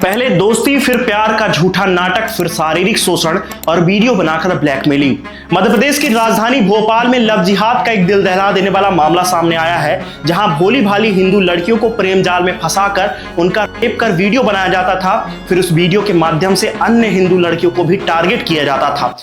पहले दोस्ती, फिर प्यार का झूठा नाटक, फिर शारीरिक शोषण और वीडियो बनाकर ब्लैकमेलिंग। मध्य प्रदेश की राजधानी भोपाल में लव जिहाद का एक दिल दहला देने वाला मामला सामने आया है, जहां भोली भाली हिंदू लड़कियों को प्रेम जाल में फंसाकर उनका रेप कर वीडियो बनाया जाता था। फिर उस वीडियो के माध्यम से अन्य हिंदू लड़कियों को भी टारगेट किया जाता था।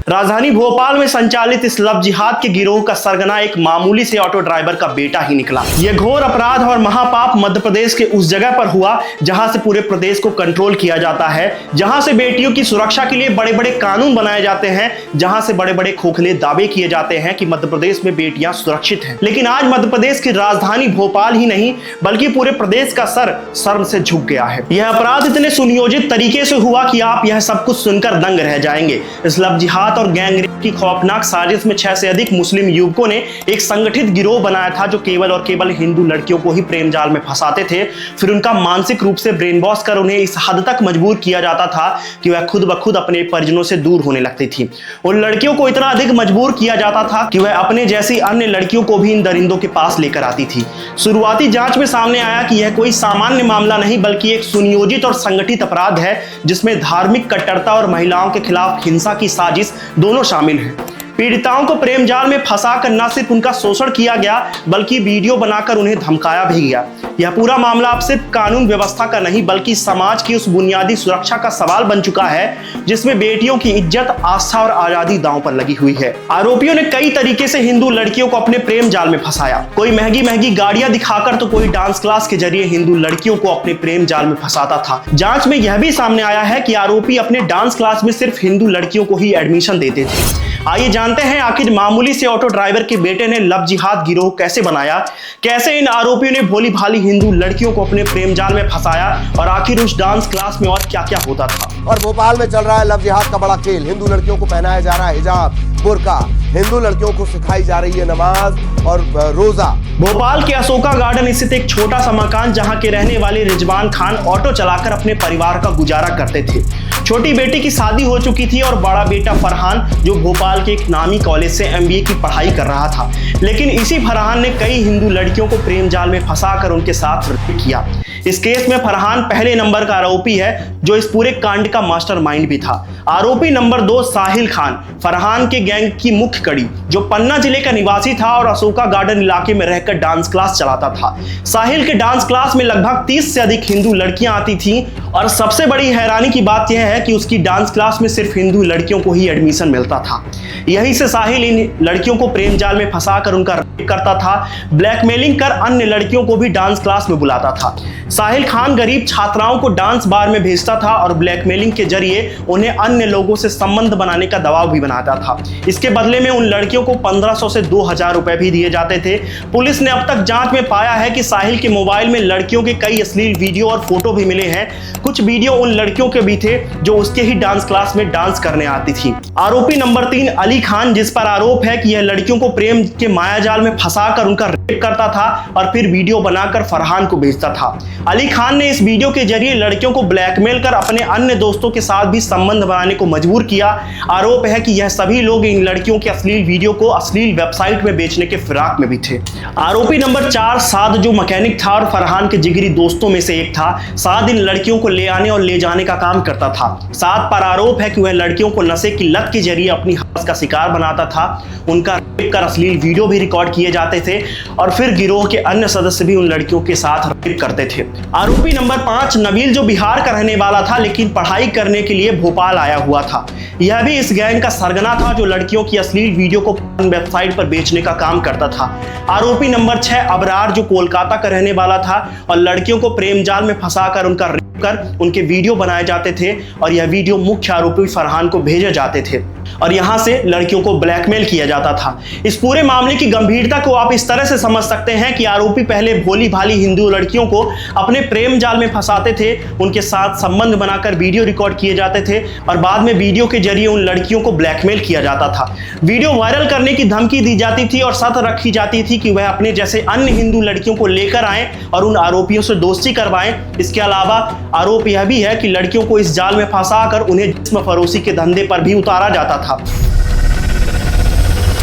राजधानी भोपाल में संचालित इस लव जिहाद के गिरोह का सरगना एक मामूली से ऑटो ड्राइवर का बेटा ही निकला। यह घोर अपराध और महापाप मध्य प्रदेश के उस जगह पर हुआ जहां से पूरे प्रदेश को कंट्रोल किया जाता है, जहां से बेटियों की सुरक्षा के लिए बड़े बड़े कानून बनाए जाते हैं, जहां से बड़े बड़े खोखले दावे किए जाते हैं कि मध्य प्रदेश में बेटियां सुरक्षित हैं। लेकिन आज मध्य प्रदेश की राजधानी भोपाल ही नहीं बल्कि पूरे प्रदेश का सर शर्म से झुक गया है। यह अपराध इतने सुनियोजित तरीके से हुआ कि आप यह सब कुछ सुनकर दंग रह जाएंगे। इस लव जिहाद और गैंगरेप की खौफनाक साजिश में 6 से अधिक मुस्लिम युवकों ने एक संगठित गिरोह बनाया था, जो केवल और केवल हिंदू लड़कियों को ही प्रेम जाल में फंसाते थे। फिर उनका मानसिक रूप से ब्रेन वॉश कर उन्हें इस हद तक मजबूर किया जाता था कि वह खुद ब खुद अपने परिजनों से दूर होने लगती थी। उन लड़कियों को इतना अधिक मजबूर किया जाता था कि वह अपने जैसी अन्य लड़कियों को भी इन दरिंदों के पास लेकर आती थी। शुरुआती जांच में सामने आया कि यह कोई सामान्य मामला नहीं बल्कि एक सुनियोजित और संगठित अपराध है, जिसमें धार्मिक कट्टरता और महिलाओं के खिलाफ हिंसा की साजिश दोनों शामिल है। पीड़िताओं को प्रेम जाल में फंसाकर न सिर्फ उनका शोषण किया गया बल्कि वीडियो बनाकर उन्हें धमकाया भी गया। यह पूरा मामला अब सिर्फ कानून व्यवस्था का नहीं बल्कि समाज की उस बुनियादी सुरक्षा का सवाल बन चुका है, जिसमें बेटियों की इज्जत, आस्था और आजादी दांव पर लगी हुई है। आरोपियों ने कई तरीके से हिंदू लड़कियों को अपने प्रेम जाल में फंसाया। कोई महंगी महंगी गाड़ियां दिखाकर तो कोई डांस क्लास के जरिए हिंदू लड़कियों को अपने प्रेम जाल में फंसाता था। जांच में यह भी सामने आया है कि आरोपी अपने डांस क्लास में सिर्फ हिंदू लड़कियों को ही एडमिशन देते थे। आइए जानते हैं आखिर मामूली से ऑटो ड्राइवर के बेटे ने लव जिहाद गिरोह कैसे बनाया, कैसे इन आरोपियों ने भोली भाली हिंदू लड़कियों को अपने प्रेम जाल में फंसाया और आखिर उस डांस क्लास में और क्या क्या होता था। और भोपाल में चल रहा है लव जिहाद का बड़ा खेल। हिंदू लड़कियों को पहनाया जा रहा है हिजाब, बुर्का, हिंदू लड़कियों को सिखाई जा रही है नमाज और रोजा। भोपाल के अशोका गार्डन स्थित एक छोटा सा मकान, जहां के रहने वाले रिजवान खान ऑटो चलाकर अपने परिवार का गुजारा करते थे। छोटी बेटी की शादी हो चुकी थी और बड़ा बेटा फरहान, जो भोपाल के एक नामी कॉलेज से MBA की पढ़ाई कर रहा था। लेकिन इसी फरहान ने कई हिंदू लड़कियों को प्रेम जाल में फंसाकर उनके साथ रेप किया। इस केस में फरहान पहले नंबर का आरोपी है, जो इस पूरे कांड का मास्टरमाइंड भी था। आरोपी नंबर 2 साहिल खान, फरहान के गैंग की मुख्य कड़ी, जो पन्ना जिले का निवासी था और अशोका गार्डन इलाके में रहकर डांस क्लास चलाता था। साहिल के डांस क्लास में लगभग 30 से अधिक हिंदू लड़कियां आती थीं और सबसे बड़ी हैरानी की बात यह है कि उसकी डांस क्लास में सिर्फ हिंदू लड़कियों को ही एडमिशन मिलता था। यहीं से साहिल इन लड़कियों को प्रेम जाल में फंसाकर उनका रेप करता था। ब्लैकमेलिंग कर अन्य लड़कियों को भी डांस क्लास में बुलाता था। साहिल खान गरीब छात्राओं को डांस बार में भेजता था और ब्लैकमेलिंग के जरिए उन्हें अन्य लोगों से संबंध बनाने का दबाव भी बनाता था। इसके बदले में उन लड़कियों को 1500 से 2000 रुपए भी दिए जाते थे। पुलिस ने अब तक जांच में पाया है कि साहिल के मोबाइल में लड़कियों के कई अश्लील वीडियो और फोटो भी मिले हैं। कुछ वीडियो उन लड़कियों के भी थे जो उसके ही डांस क्लास में डांस करने आती थी। आरोपी नंबर 3 अली खान, जिस पर आरोप है कि यह लड़कियों को प्रेम के मायाजाल में फंसाकर उनका रेप करता था और फिर वीडियो बनाकर फरहान को भेजता था। अली खान ने इस वीडियो के जरिए लड़कियों को ब्लैकमेल कर अपने अन्य दोस्तों के साथ भी संबंध बनाने को मजबूर किया। आरोप है कि यह सभी लोग इन लड़कियों के अश्लील वीडियो को अश्लील वेबसाइट में बेचने के फिराक में भी थे। आरोपी नंबर 4 साद, जो मैकेनिक था और फरहान के जिगरी दोस्तों में से एक था। साद इन लड़कियों को ले आने और ले जाने का काम करता था। साद पर आरोप है कि वह लड़कियों को नशे की लत के जरिए अपनी हवस का शिकार बनाता था। उनका रेप कर अश्लील वीडियो भी रिकॉर्ड किए जाते थे और फिर गिरोह के अन्य सदस्य भी उन लड़कियों के साथ रेप करते थे। आरोपी नंबर 5 नबील, जो बिहार का रहने वाला था लेकिन पढ़ाई करने के लिए भोपाल आया हुआ था। यह भी इस गैंग का सरगना था, जो लड़कियों की अश्लील वीडियो को वेबसाइट पर बेचने का काम करता था। आरोपी नंबर 6 अबरार, जो कोलकाता का रहने वाला था और लड़कियों को प्रेम जाल में फंसाकर उनका रेप कर उनके वीडियो बनाए जाते थे और यह वीडियो मुख्य आरोपी फरहान को भेजे जाते थे और यहां से लड़कियों को ब्लैकमेल किया जाता था। इस पूरे मामले की गंभीरता को आप इस तरह से समझ सकते हैं कि आरोपी पहले भोली भाली हिंदू लड़कियों को अपने प्रेम जाल में फंसाते थे, उनके साथ संबंध बनाकर वीडियो रिकॉर्ड किए जाते थे और बाद में वीडियो के जरिए उन लड़कियों को ब्लैकमेल किया जाता था। वीडियो वायरल करने की धमकी दी जाती थी और शर्त रखी जाती थी कि वह अपने जैसे अन्य हिंदू लड़कियों को लेकर आएं और उन आरोपियों से दोस्ती करवाएं। इसके अलावा आरोप यह भी है कि लड़कियों को इस जाल में फंसाकर उन्हें जिस्म फरोशी के धंधे पर भी उतारा जाता था।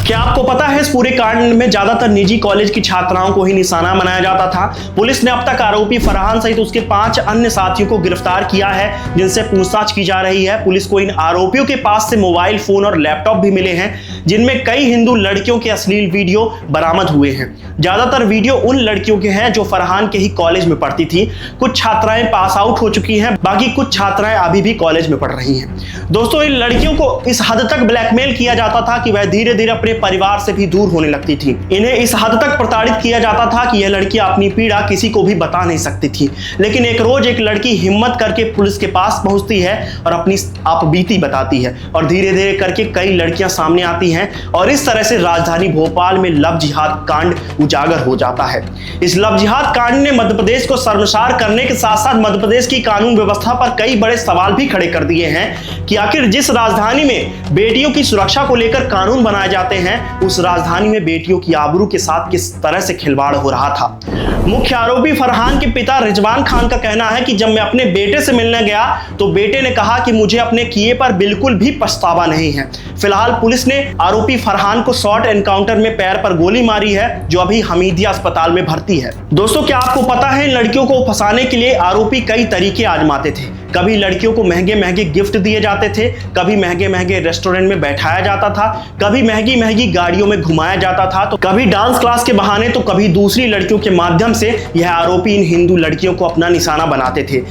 क्या आपको पता है इस पूरे कांड में ज्यादातर निजी कॉलेज की छात्राओं को ही निशाना बनाया जाता था। पुलिस ने अब तक आरोपी फरहान सहित उसके 5 अन्य साथियों को गिरफ्तार किया है, जिनसे पूछताछ की जा रही है। पुलिस को इन आरोपियों के पास से मोबाइल फोन और लैपटॉप भी मिले हैं, जिनमें कई हिंदू लड़कियों के अश्लील वीडियो बरामद हुए हैं। ज्यादातर वीडियो उन लड़कियों के हैं जो फरहान के ही कॉलेज में पढ़ती थी। कुछ छात्राएं पास आउट हो चुकी हैं, बाकी कुछ छात्राएं अभी भी कॉलेज में पढ़ रही हैं। दोस्तों, इन लड़कियों को इस हद तक ब्लैकमेल किया जाता था कि वह धीरे धीरे अपने परिवार से भी दूर होने लगती थी। इन्हें इस हद तक प्रताड़ित किया जाता था कि यह लड़कियां अपनी पीड़ा किसी को भी बता नहीं सकती थी। लेकिन एक रोज एक लड़की हिम्मत करके पुलिस के पास पहुंचती है और अपनी आपबीती बताती है, और धीरे धीरे करके कई लड़कियां सामने आती हैं, और इस तरह से राजधानी भोपाल में लव जिहाद कांड उजागर हो जाता है। इस लव जिहाद कांड ने मध्य प्रदेश को शर्मसार करने के साथ साथ मध्य प्रदेश की कानून व्यवस्था पर कई बड़े सवाल भी खड़े कर दिए हैं कि आखिर जिस राजधानी में बेटियों की सुरक्षा को लेकर कानून बनाए जाते हैं, उस राजधानी में बेटियों की आबरू के साथ किस तरह से खिलवाड़ हो रहा था। मुख्य आरोपी फरहान के पिता रिजवान खान का कहना है कि जब मैं अपने बेटे से मिलने गया तो बेटे ने कहा कि मुझे अपने किए पर बिल्कुल भी पछतावा नहीं है। फिलहाल पुलिस ने आरोपी फरहान को शॉर्ट एनकाउंटर में पैर पर गोली मारी है, जो अभी हमीदिया अस्पताल में भर्ती है। दोस्तों, क्या आपको पता है इन लड़कियों को फंसाने के लिए आरोपी कई तरीके आजमाते थे। कभी लड़कियों को महंगे महंगे गिफ्ट दिए जाते थे, कभी महंगे महंगे रेस्टोरेंट में बैठाया जाता था, कभी महंगी महंगी गाड़ियों में घुमाया जाता था, तो कभी डांस क्लास के बहाने, तो कभी दूसरी लड़कियों के माध्यम से यह आरोपी इन हिंदू लड़कियों को अपना निशाना बनाते थे।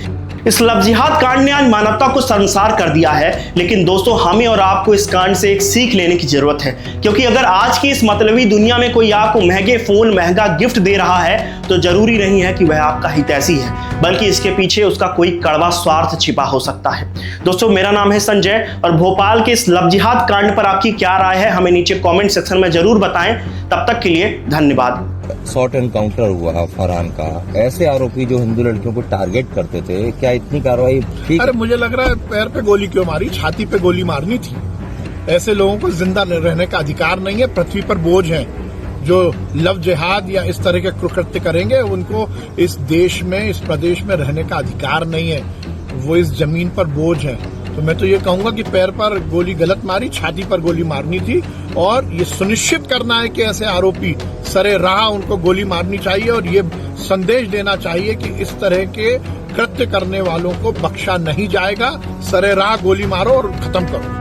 इस लव जिहाद कांड ने आज मानवता को शर्मसार कर दिया है, लेकिन दोस्तों, हमें और आपको इस कांड से एक सीख लेने की जरूरत है, क्योंकि अगर आज की इस मतलबी दुनिया में कोई आपको महंगे फोन, महंगा गिफ्ट दे रहा है, तो जरूरी नहीं है कि वह आपका हितैषी है, बल्कि इसके पीछे उसका कोई कड़वा स्वार्थ छिपा हो सकता है। दोस्तों, मेरा नाम है संजय, और भोपाल के इस लव जिहाद कांड पर आपकी क्या राय है, हमें नीचे कमेंट सेक्शन में जरूर बताएं। तब तक के लिए धन्यवाद। शॉर्ट एनकाउंटर हुआ फरहान का, ऐसे आरोपी जो हिंदू लड़कियों को टारगेट करते थे, क्या इतनी कार्रवाई ठीक? अरे मुझे लग रहा है पैर पे गोली क्यों मारी, छाती पे गोली मारनी थी। ऐसे लोगों को जिंदा रहने का अधिकार नहीं है। पृथ्वी पर बोझ हैं जो लव जिहाद या इस तरह के कुकृत्य करेंगे, उनको इस देश में, इस प्रदेश में रहने का अधिकार नहीं है। वो इस जमीन पर बोझ है। तो मैं तो ये कहूंगा कि पैर पर गोली गलत मारी, छाती पर गोली मारनी थी, और ये सुनिश्चित करना है कि ऐसे आरोपी सरे राह उनको गोली मारनी चाहिए, और ये संदेश देना चाहिए कि इस तरह के कृत्य करने वालों को बख्शा नहीं जाएगा। सरे राह गोली मारो और खत्म करो।